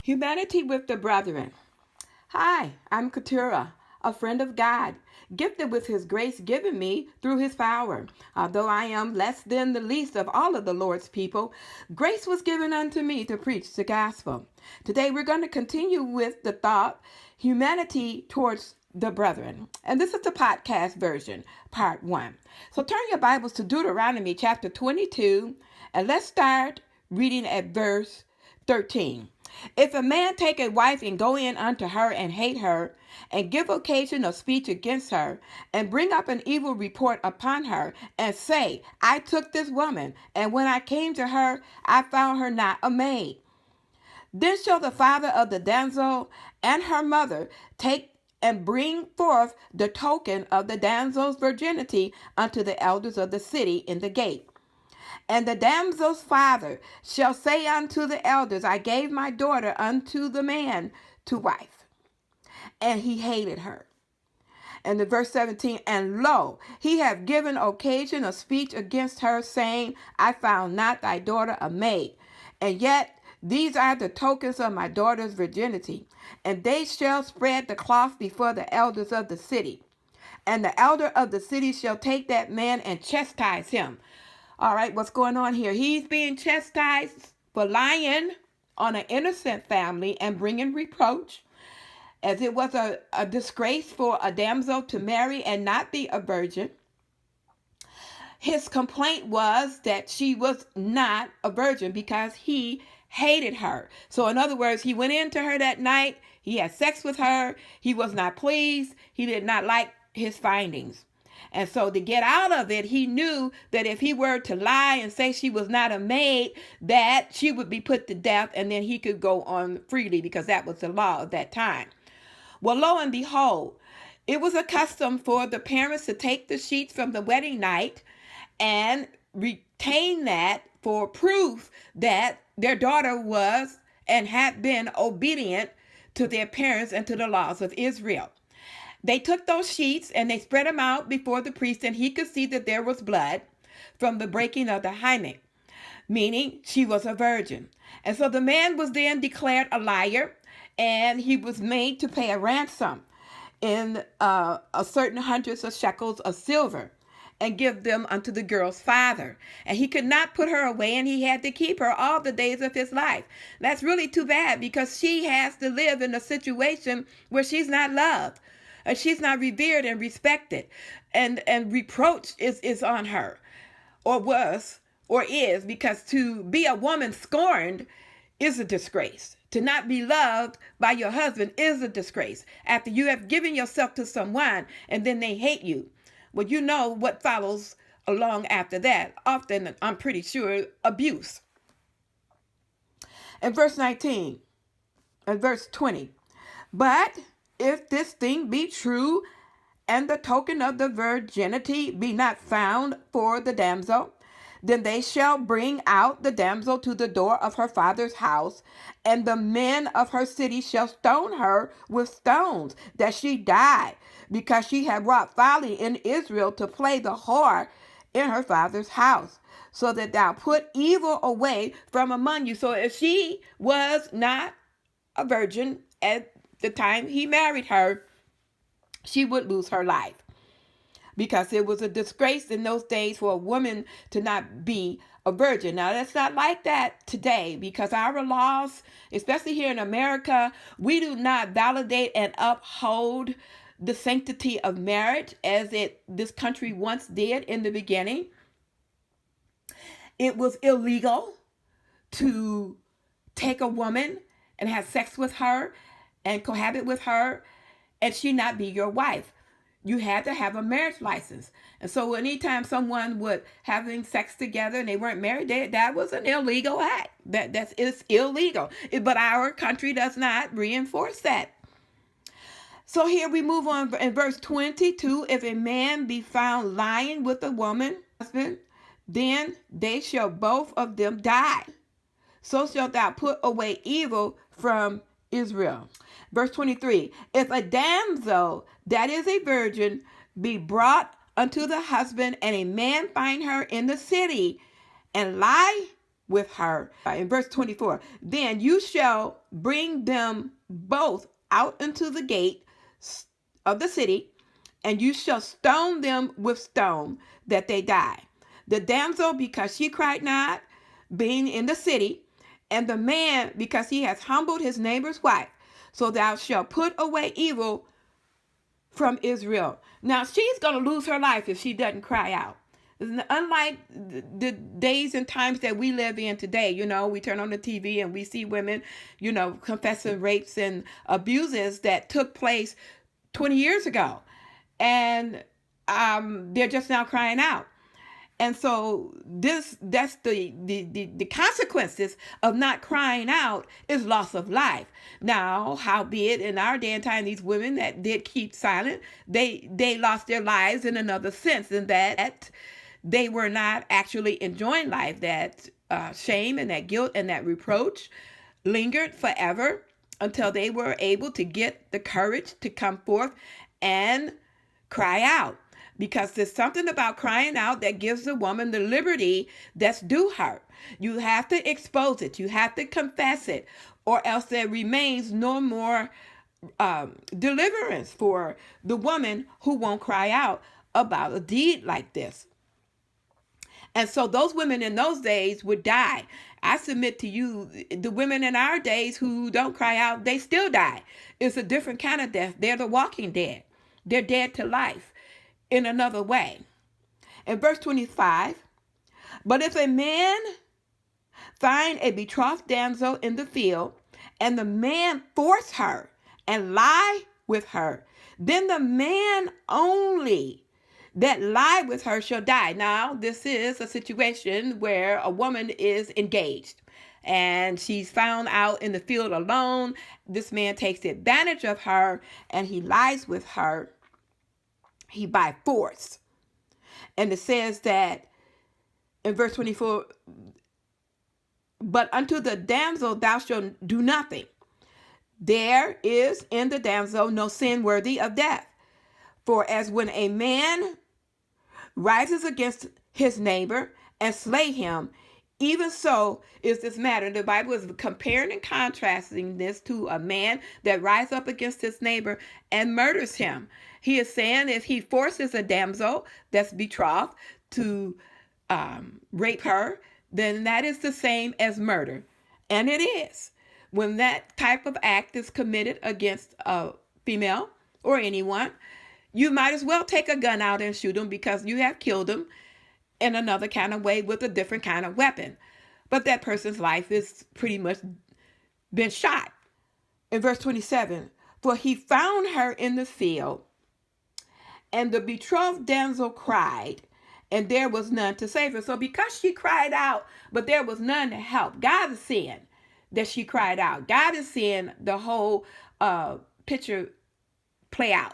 Humanity with the brethren. Hi, I'm Keturah, a friend of God, gifted with his grace given me through his power. Although I am less than the least of all of the Lord's people, grace was given unto me to preach the gospel. Today we're going to continue with the thought, humanity towards the brethren. And this is the podcast version, part 1. So turn your Bibles to Deuteronomy chapter 22, and let's start reading at verse 13. If a man take a wife and go in unto her and hate her, and give occasion of speech against her, and bring up an evil report upon her, and say, I took this woman, and when I came to her, I found her not a maid. Then shall the father of the damsel and her mother take and bring forth the token of the damsel's virginity unto the elders of the city in the gate. And the damsel's father shall say unto the elders, I gave my daughter unto the man to wife, and he hated her. And the verse 17, and lo, he hath given occasion of speech against her, saying, I found not thy daughter a maid. And yet these are the tokens of my daughter's virginity. And they shall spread the cloth before the elders of the city. And the elder of the city shall take that man and chastise him. All right, what's going on here? He's being chastised for lying on an innocent family and bringing reproach, as it was a disgrace for a damsel to marry and not be a virgin. His complaint was that she was not a virgin because he hated her. So in other words, he went into her that night. He had sex with her. He was not pleased. He did not like his findings. And so to get out of it, he knew that if he were to lie and say she was not a maid, that she would be put to death, and then he could go on freely because that was the law of that time. Well, lo and behold, it was a custom for the parents to take the sheets from the wedding night and retain that for proof that their daughter was and had been obedient to their parents and to the laws of Israel. They took those sheets and they spread them out before the priest, and he could see that there was blood from the breaking of the hymen, meaning she was a virgin. And so the man was then declared a liar, and he was made to pay a ransom in a certain hundreds of shekels of silver and give them unto the girl's father. And he could not put her away, and he had to keep her all the days of his life. That's really too bad, because she has to live in a situation where she's not loved. She's not revered and respected, and reproach is on her, or was, or is, because to be a woman scorned is a disgrace. To not be loved by your husband is a disgrace. After you have given yourself to someone and then they hate you, well, you know what follows along after that. Often, I'm pretty sure, abuse. In verse 19 and verse 20, but if this thing be true, and the token of the virginity be not found for the damsel, then they shall bring out the damsel to the door of her father's house, and the men of her city shall stone her with stones, that she die, because she had wrought folly in Israel to play the whore in her father's house, so that thou put evil away from among you. So if she was not a virgin at the time he married her, she would lose her life, because it was a disgrace in those days for a woman to not be a virgin. Now, that's not like that today, because our laws, especially here in America, we do not validate and uphold the sanctity of marriage as this country once did in the beginning. It was illegal to take a woman and have sex with her and cohabit with her, and she not be your wife. You had to have a marriage license. And so anytime someone would having sex together and they weren't married, that was an illegal act. It's illegal. But our country does not reinforce that. So here we move on in verse 22. If a man be found lying with a woman, husband, then they shall both of them die. So shalt thou put away evil from Israel. Verse 23, if a damsel that is a virgin be brought unto the husband, and a man find her in the city and lie with her. In verse 24, then you shall bring them both out into the gate of the city, and you shall stone them with stone, that they die. The damsel, because she cried not, being in the city, and the man, because he has humbled his neighbor's wife. So thou shalt put away evil from Israel. Now, she's going to lose her life if she doesn't cry out. Unlike the days and times that we live in today, we turn on the TV and we see women, confessing rapes and abuses that took place 20 years ago. And they're just now crying out. And so that's the consequences of not crying out is loss of life. Now, howbeit in our day and time, these women that did keep silent, they lost their lives in another sense, in that they were not actually enjoying life. That shame and that guilt and that reproach lingered forever until they were able to get the courage to come forth and cry out. Because there's something about crying out that gives the woman the liberty that's due her. You have to expose it. You have to confess it, or else there remains no more deliverance for the woman who won't cry out about a deed like this. And so those women in those days would die. I submit to you, the women in our days who don't cry out, they still die. It's a different kind of death. They're the walking dead. They're dead to life in another way. In verse 25, but if a man find a betrothed damsel in the field, and the man force her and lie with her, then the man only that lie with her shall die. Now, this is a situation where a woman is engaged and she's found out in the field alone. This man takes advantage of her and he lies with her. He by force. And it says that in verse 24, but unto the damsel thou shalt do nothing. There is in the damsel no sin worthy of death. For as when a man rises against his neighbor and slay him, even so is this matter. The Bible is comparing and contrasting this to a man that rises up against his neighbor and murders him. He is saying if he forces a damsel that's betrothed to rape her, then that is the same as murder. And it is. When that type of act is committed against a female or anyone, you might as well take a gun out and shoot them, because you have killed them in another kind of way with a different kind of weapon. But that person's life is pretty much been shot. In verse 27, for he found her in the field, and the betrothed damsel cried, and there was none to save her. So because she cried out, but there was none to help, God is seeing that she cried out. God is seeing the whole picture play out.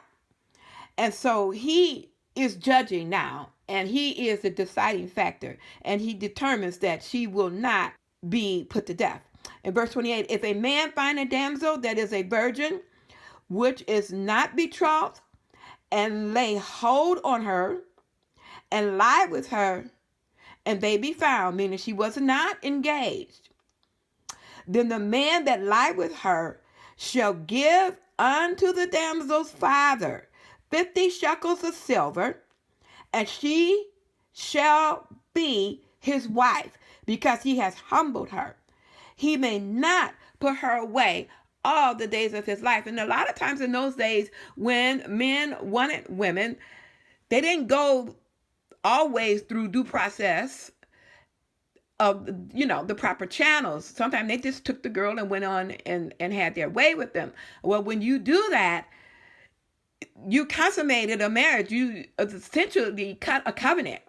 And so he is judging now, and he is the deciding factor, and he determines that she will not be put to death. In verse 28, if a man find a damsel that is a virgin, which is not betrothed, and lay hold on her, and lie with her, and they be found, meaning she was not engaged, then the man that lie with her shall give unto the damsel's father 50 shekels of silver, and she shall be his wife, because he has humbled her. He may not put her away all the days of his life. And a lot of times in those days, when men wanted women, they didn't go always through due process of, the proper channels. Sometimes they just took the girl and went on and had their way with them. Well, when you do that, you consummated a marriage. You essentially cut a covenant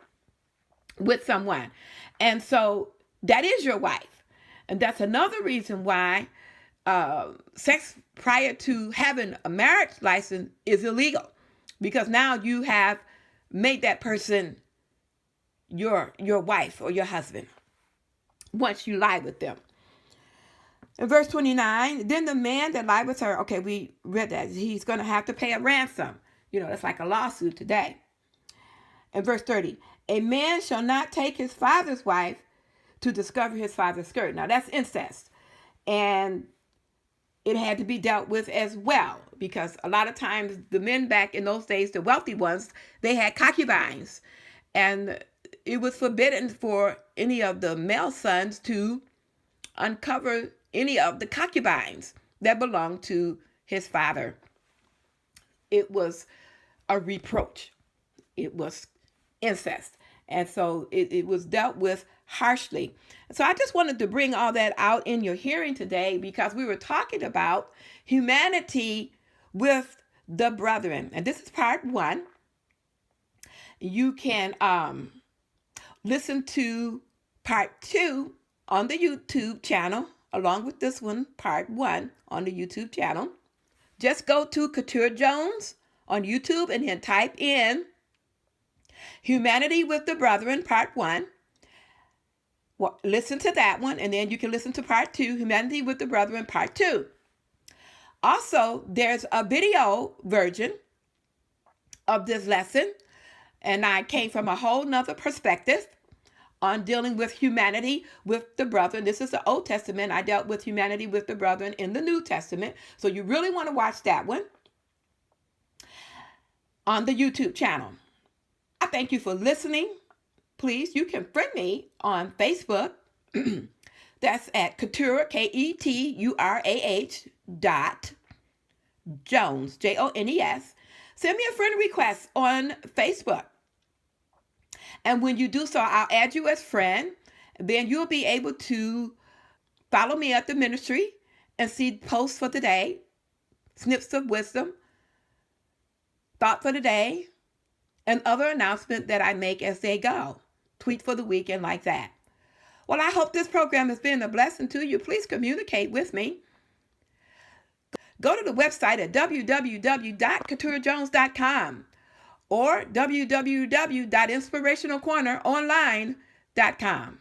with someone. And so that is your wife. And that's another reason why sex prior to having a marriage license is illegal. Because now you have made that person your wife or your husband once you lie with them. In verse 29, then the man that lied with her, okay, we read that. He's going to have to pay a ransom. That's like a lawsuit today. In verse 30, a man shall not take his father's wife to discover his father's skirt. Now that's incest. And it had to be dealt with as well, because a lot of times the men back in those days, the wealthy ones, they had concubines. And it was forbidden for any of the male sons to uncover any of the concubines that belonged to his father. It was a reproach. It was incest. And so it was dealt with harshly. So I just wanted to bring all that out in your hearing today, because we were talking about humanity with the brethren. And this is part 1. You can listen to part 2 on the YouTube channel, along with this one, part 1 on the YouTube channel. Just go to Couture Jones on YouTube and then type in Humanity with the Brethren, part 1. Well, listen to that one, and then you can listen to part 2, Humanity with the Brethren, part 2. Also, there's a video version of this lesson, and I came from a whole nother perspective on dealing with humanity with the brethren. This is the Old Testament. I dealt with humanity with the brethren in the New Testament. So you really want to watch that one on the YouTube channel. I thank you for listening. Please, you can friend me on Facebook. That's at Couture, Keturah.Jones, Jones. Send me a friend request on Facebook. And when you do so, I'll add you as friend. Then you'll be able to follow me at the ministry and see posts for today, snips of wisdom, thought for the day, and other announcements that I make as they go. Tweet for the week and like that. Well, I hope this program has been a blessing to you. Please communicate with me. Go to the website at www.couturejones.com or www.inspirationalcorneronline.com.